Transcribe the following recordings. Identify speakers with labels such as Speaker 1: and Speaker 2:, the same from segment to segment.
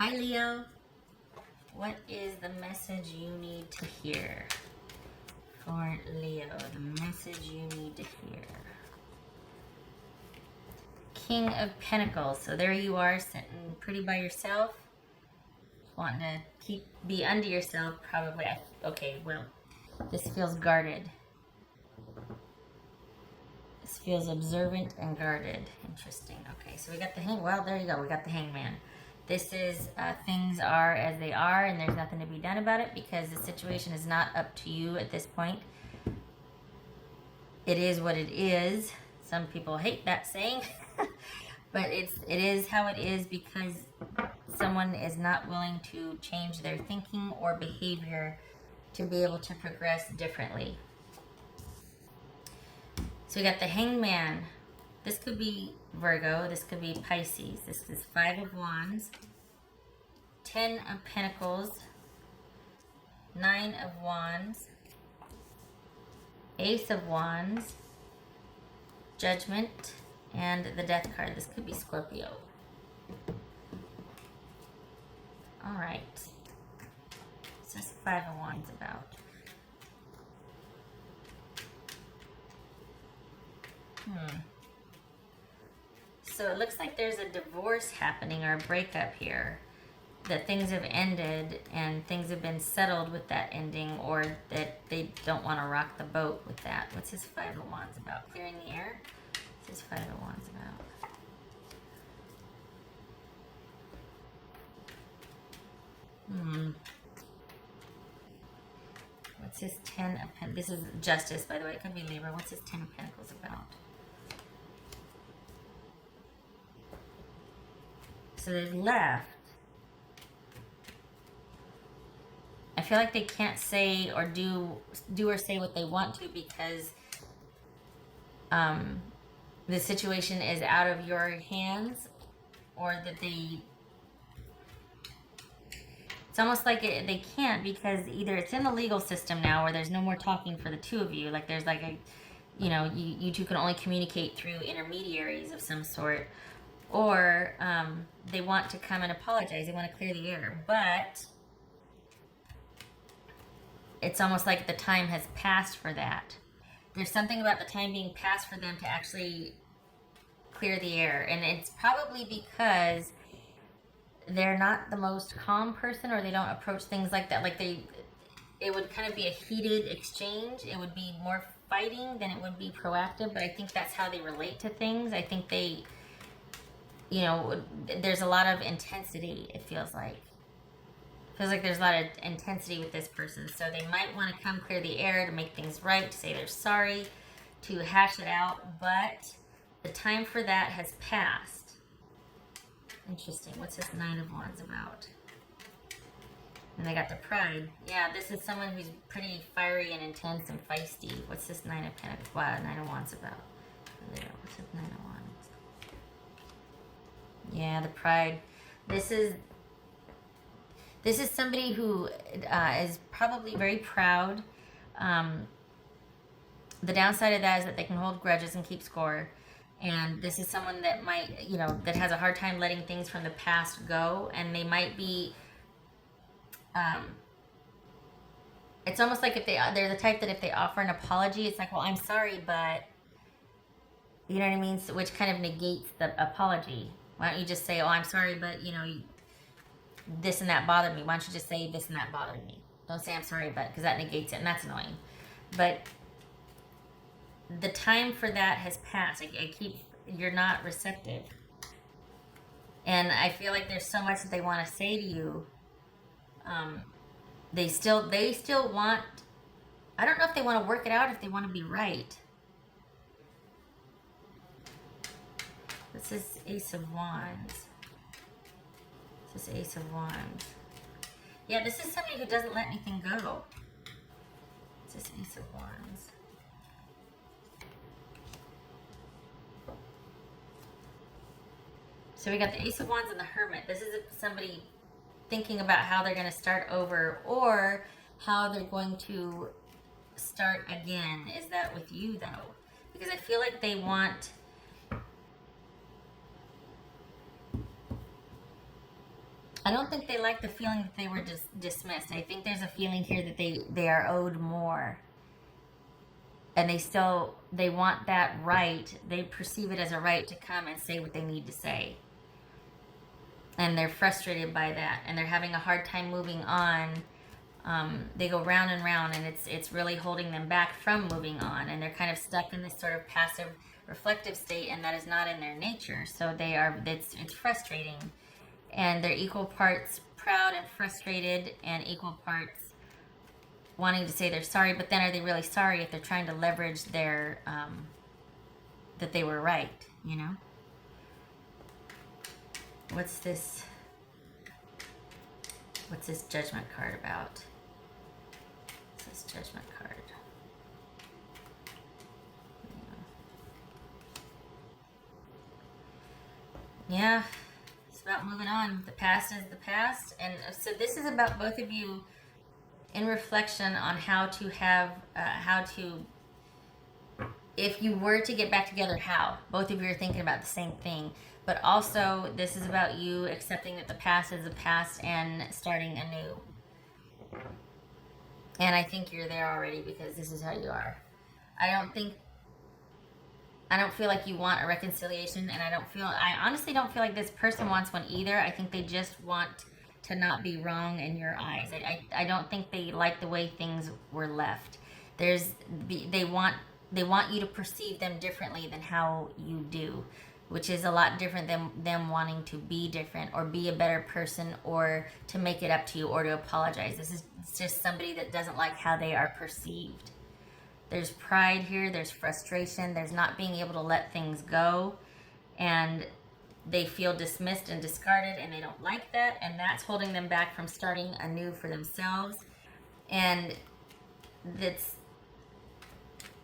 Speaker 1: Hi Leo, what is the message you need to hear? For Leo, the message you need to hear. King of Pentacles, so there you are sitting pretty by yourself, wanting to be unto yourself probably. Okay, well, this feels guarded. This feels observant and guarded. Interesting. Okay, so we got the hang. Well, there you go. We got the hangman. This is things are as they are, and there's nothing to be done about it because the situation is not up to you at this point. It is what it is. Some people hate that saying, but it is how it is because someone is not willing to change their thinking or behavior to be able to progress differently. So we got the hangman. This could be Virgo. This could be Pisces. This is 5 of Wands, 10 of Pentacles, 9 of Wands, Ace of Wands, Judgment, and the Death card. This could be Scorpio. All right. What's this 5 of Wands about? So it looks like there's a divorce happening or a breakup here. That things have ended and things have been settled with that ending, or that they don't want to rock the boat with that. What's this 5 of Wands about? Clearing the air? What's this 5 of Wands about? What's this 10 of Pentacles? This is Justice, by the way. It could be Libra. What's this 10 of Pentacles about? So they've left. I feel like they can't say or do or say what they want to because the situation is out of your hands, or that it's almost like they can't because either it's in the legal system now where there's no more talking for the two of you. Like there's like a, you two can only communicate through intermediaries of some sort, or they want to come and apologize. They want to clear the air, but it's almost like the time has passed for that. There's something about the time being passed for them to actually clear the air, and it's probably because they're not the most calm person, or they don't approach things like that. Like it would kind of be a heated exchange. It would be more fighting than it would be proactive, but I think that's how they relate to things. I think they, there's a lot of intensity, it feels like. Feels like there's a lot of intensity with this person. So they might want to come clear the air to make things right, to say they're sorry, to hash it out, but the time for that has passed. Interesting. What's this 9 of Wands about? And they got the Pride. Yeah, this is someone who's pretty fiery and intense and feisty. What's this 9 of Pentacles? Wow, 9 of Wands about? There. What's this 9 of Wands? Yeah, the Pride. This is somebody who is probably very proud. The downside of that is that they can hold grudges and keep score. And this is someone that might, that has a hard time letting things from the past go. And they might be, it's almost like if they're the type that if they offer an apology, it's like, well, I'm sorry, but, you know what I mean? So, which kind of negates the apology. Why don't you just say, oh, I'm sorry, but, this and that bothered me. Why don't you just say this and that bothered me? Don't say I'm sorry, but, because that negates it, and that's annoying. But the time for that has passed. You're not receptive. And I feel like there's so much that they want to say to you. They still want, I don't know if they want to work it out, if they want to be right. This is Ace of Wands. This is Ace of Wands. Yeah, this is somebody who doesn't let anything go. This is Ace of Wands. So we got the Ace of Wands and the Hermit. This is somebody thinking about how they're going to start over, or how they're going to start again. Is that with you, though? Because I feel like they want I don't think they like the feeling that they were just dismissed. I think there's a feeling here that they are owed more, and they want that right. They perceive it as a right to come and say what they need to say, and they're frustrated by that, and they're having a hard time moving on. They go round and round, and it's really holding them back from moving on, and they're kind of stuck in this sort of passive reflective state, and that is not in their nature. So it's frustrating, and they're equal parts proud and frustrated, and equal parts wanting to say they're sorry. But then, are they really sorry if they're trying to leverage their that they were right? You know, what's this? What's this Judgment card about? What's this Judgment card? Yeah, it's about moving on. The past is the past, and so this is about both of you in reflection on how to, if you were to get back together, how. Both of you are thinking about the same thing, but also this is about you accepting that the past is the past and starting anew. And I think you're there already because this is how you are. I don't think I don't feel like you want a reconciliation, and I honestly don't feel like this person wants one either. I think they just want to not be wrong in your eyes. I don't think they like the way things were left. They want you to perceive them differently than how you do, which is a lot different than them wanting to be different or be a better person or to make it up to you or to apologize. This is just somebody that doesn't like how they are perceived. There's pride here, there's frustration, there's not being able to let things go, and they feel dismissed and discarded, and they don't like that, and that's holding them back from starting anew for themselves. And this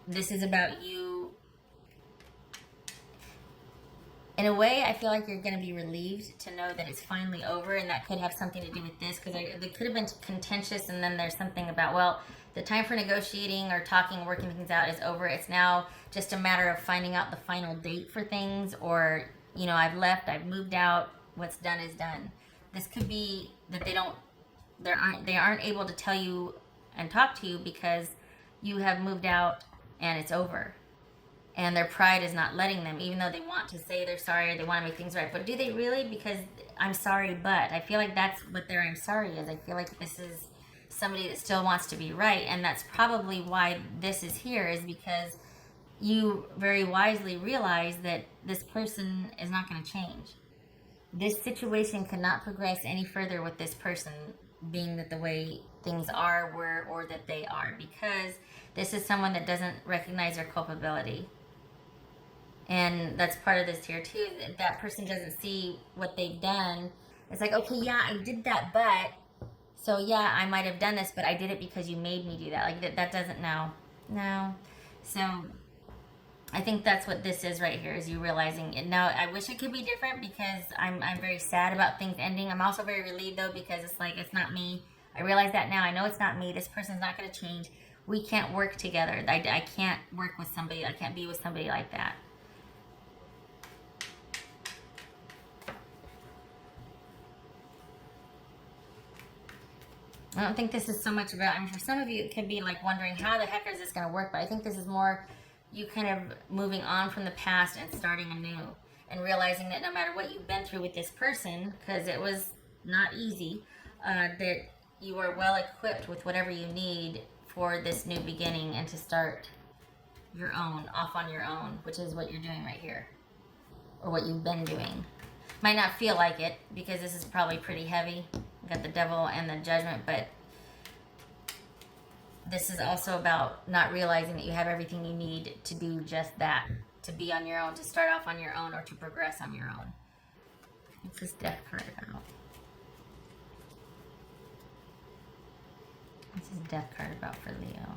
Speaker 1: is about you. In a way, I feel like you're going to be relieved to know that it's finally over, and that could have something to do with this, because they could have been contentious, and then there's something about, well, the time for negotiating or talking, working things out is over. It's now just a matter of finding out the final date for things, or, I've left, I've moved out, what's done is done. This could be that they aren't able to tell you and talk to you because you have moved out and it's over. And their pride is not letting them, even though they want to say they're sorry or they want to make things right. But do they really? Because I'm sorry, but I feel like that's what their I'm sorry is. I feel like this is somebody that still wants to be right. And that's probably why this is here, is because you very wisely realize that this person is not going to change. This situation cannot progress any further with this person being that the way things are, were, or that they are, because this is someone that doesn't recognize their culpability. And that's part of this here too. That person doesn't see what they've done. It's like, okay, yeah, I did that, but so yeah, I might have done this, but I did it because you made me do that. Like that doesn't know. No. So I think that's what this is right here, is you realizing it. Now, I wish it could be different because I'm very sad about things ending. I'm also very relieved though, because it's like, it's not me. I realize that now. I know it's not me. This person's not going to change. We can't work together. I can't work with somebody. I can't be with somebody like that. I don't think this is so much about, I mean, for some of you, it could be like wondering how the heck is this going to work, but I think this is more you kind of moving on from the past and starting anew and realizing that no matter what you've been through with this person, because it was not easy, that you are well equipped with whatever you need for this new beginning and to start your own, off on your own, which is what you're doing right here, or what you've been doing. Might not feel like it because this is probably pretty heavy. You got the devil and the judgment, but this is also about not realizing that you have everything you need to do just that, to be on your own, to start off on your own, or to progress on your own. What's this death card about? What's this death card about for Leo?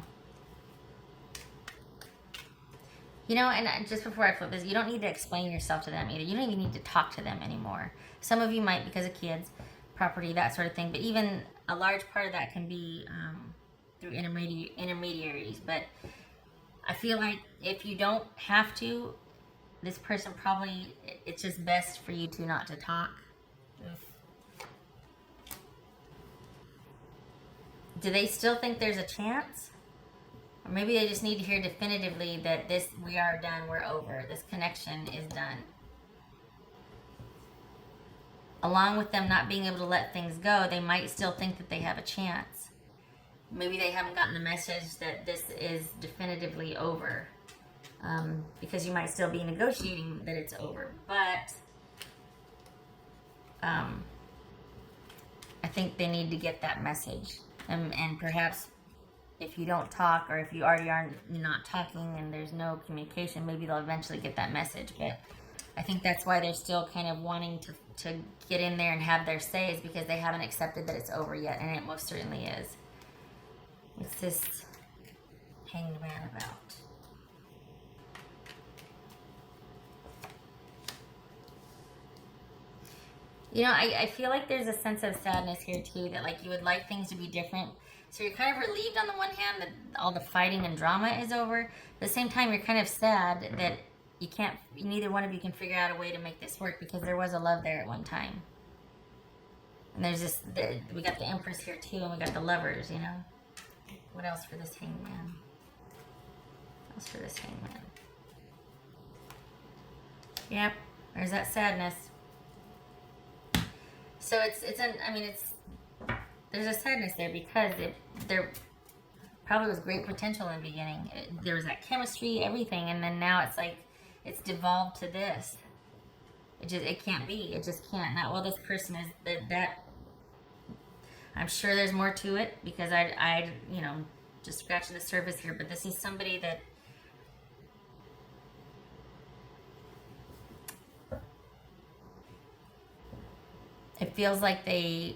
Speaker 1: And just before I flip this, you don't need to explain yourself to them either. You don't even need to talk to them anymore. Some of you might because of kids, property, that sort of thing. But even a large part of that can be through intermediaries. But I feel like if you don't have to, this person probably, it's just best for you two not to talk. Do they still think there's a chance? Or maybe they just need to hear definitively that we are done, we're over. This connection is done. Along with them not being able to let things go, they might still think that they have a chance. Maybe they haven't gotten the message that this is definitively over. Because you might still be negotiating that it's over. But I think they need to get that message. And perhaps if you don't talk, or if you already are not talking and there's no communication, maybe they'll eventually get that message. But I think that's why they're still kind of wanting to get in there and have their say, is because they haven't accepted that it's over yet, and it most certainly is. What's this Hanged Man about? You know, I feel like there's a sense of sadness here too, that like you would like things to be different. So you're kind of relieved on the one hand that all the fighting and drama is over. At the same time, you're kind of sad that neither one of you can figure out a way to make this work, because there was a love there at one time. And there's we got the Empress here too, and we got the Lovers, you know. What else for this Hanged Man? What else for this Hanged Man? Yep, there's that sadness. So there's a sadness there, because there probably was great potential in the beginning. There was that chemistry, everything, and then now it's like it's devolved to this. It can't be. It just can't. Not well. This person is that. I'm sure there's more to it, because I just scratching the surface here. But this is somebody that it feels like they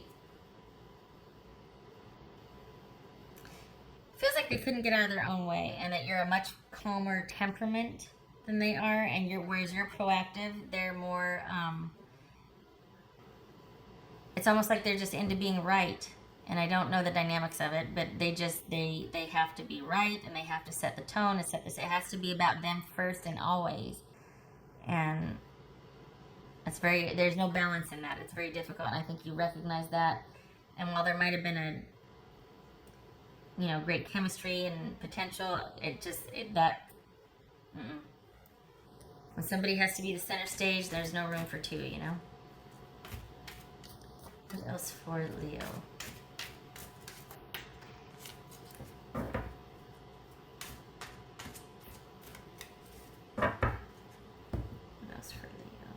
Speaker 1: couldn't get out of their own way, and that you're a much calmer temperament than they are, and whereas you're proactive, they're more it's almost like they're just into being right. And I don't know the dynamics of it, but they have to be right, and they have to set the tone and set this. It has to be about them first and always. And there's no balance in that. It's very difficult, and I think you recognize that. And while there might have been great chemistry and potential, when somebody has to be the center stage, there's no room for two, you know? What else for Leo? What else for Leo?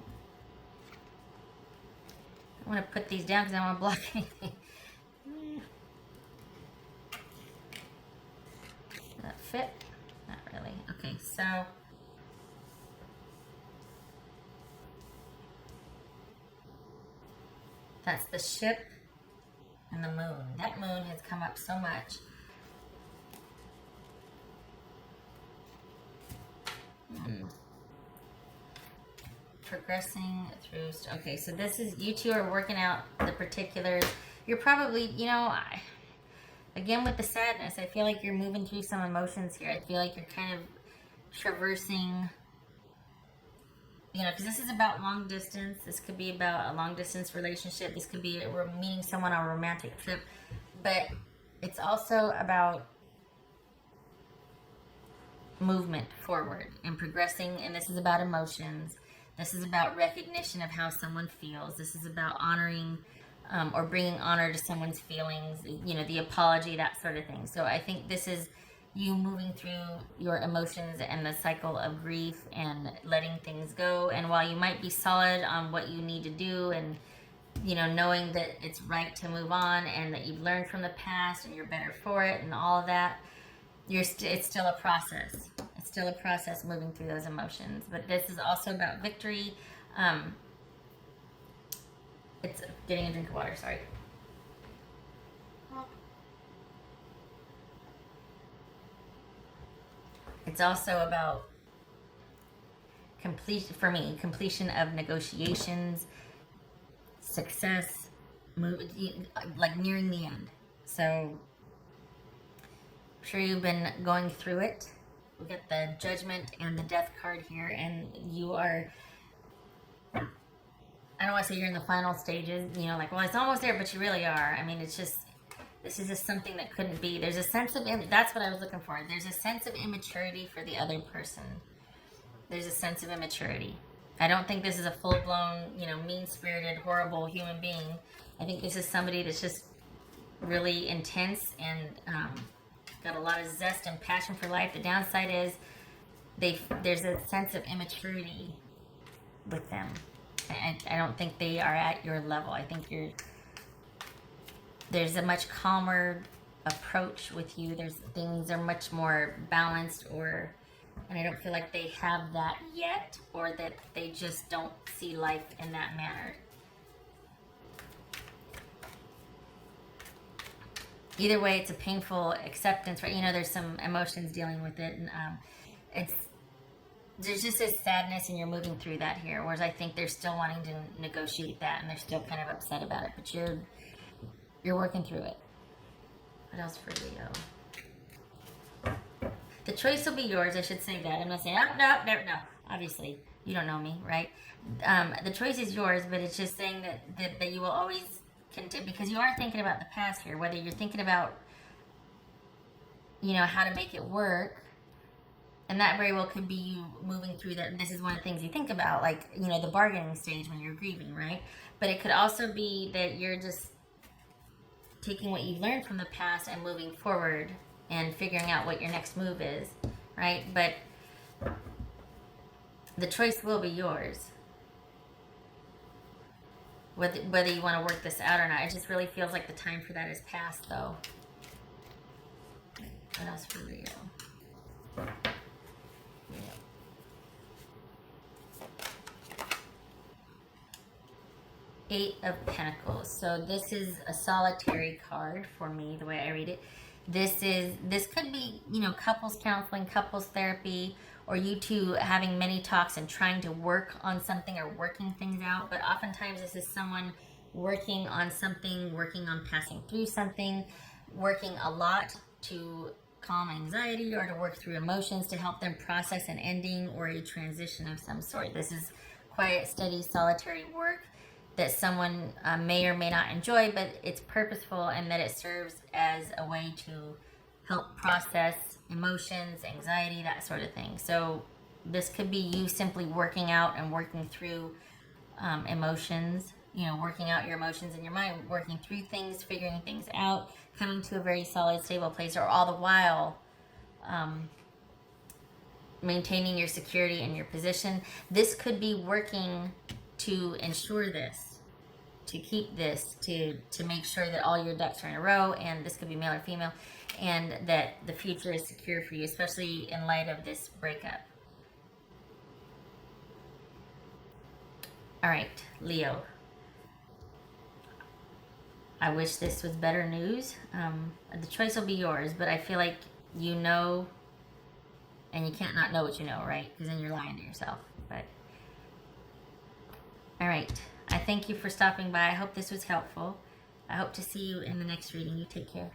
Speaker 1: I want to put these down because I don't want to block anything. Does that fit? Not really. Okay, so that's the Ship and the Moon. That Moon has come up so much. Progressing through. Okay, so this is, you two are working out the particulars. You're probably, again with the sadness, I feel like you're moving through some emotions here. I feel like you're kind of traversing, because this is about long distance. This could be about a long distance relationship. This could be we're meeting someone on a romantic trip. But it's also about movement forward and progressing. And this is about emotions. This is about recognition of how someone feels. This is about honoring or bringing honor to someone's feelings, the apology, that sort of thing. So I think this is you moving through your emotions and the cycle of grief and letting things go. And while you might be solid on what you need to do, and knowing that it's right to move on, and that you've learned from the past and you're better for it and all of that, it's still a process. It's still a process moving through those emotions. But this is also about victory. It's getting a drink of water, sorry. It's also about completion of negotiations, success, like nearing the end. So I'm sure you've been going through it. We got the Judgment and the Death card here, and you are, I don't want to say you're in the final stages, well, it's almost there, but you really are. I mean, it's just, This is just something that couldn't be. There's a sense of, that's what I was looking for. There's a sense of immaturity for the other person. There's a sense of immaturity. I don't think this is a full-blown, mean-spirited, horrible human being. I think this is somebody that's just really intense and got a lot of zest and passion for life. The downside is there's a sense of immaturity with them. I don't think they are at your level. I think there's a much calmer approach with you. Things are much more balanced, and I don't feel like they have that yet, or that they just don't see life in that manner. Either way, it's a painful acceptance, right? There's some emotions dealing with it, and there's just a sadness, and you're moving through that here. Whereas I think they're still wanting to negotiate that, and they're still kind of upset about it. But you're working through it. What else for Leo? The choice will be yours. I should say that. I'm not saying no. Obviously, you don't know me, right? The choice is yours, but it's just saying that you will always continue, because you are thinking about the past here. Whether you're thinking about how to make it work. And that very well could be you moving through that. This is one of the things you think about, like, the bargaining stage when you're grieving, right? But it could also be that you're just taking what you've learned from the past and moving forward and figuring out what your next move is, right? But the choice will be yours. Whether you want to work this out or not. It just really feels like the time for that is past, though. What else for Leo? 8 of Pentacles. So this is a solitary card for me, the way I read it. This could be, couples counseling, couples therapy, or you two having many talks and trying to work on something or working things out. But oftentimes this is someone working on something, working on passing through something, working a lot to calm anxiety or to work through emotions to help them process an ending or a transition of some sort. This is quiet, steady, solitary work that someone may or may not enjoy, but it's purposeful, and that it serves as a way to help process emotions, anxiety, that sort of thing. So this could be you simply working out and working through emotions, working out your emotions in your mind, working through things, figuring things out, coming to a very solid, stable place, or all the while maintaining your security and your position. This could be working to ensure this, to keep this, to make sure that all your ducks are in a row, and this could be male or female, and that the future is secure for you, especially in light of this breakup. All right, Leo. I wish this was better news. The choice will be yours, but I feel like and you can't not know what you know, right? Because then you're lying to yourself. But all right. I thank you for stopping by. I hope this was helpful. I hope to see you in the next reading. You take care.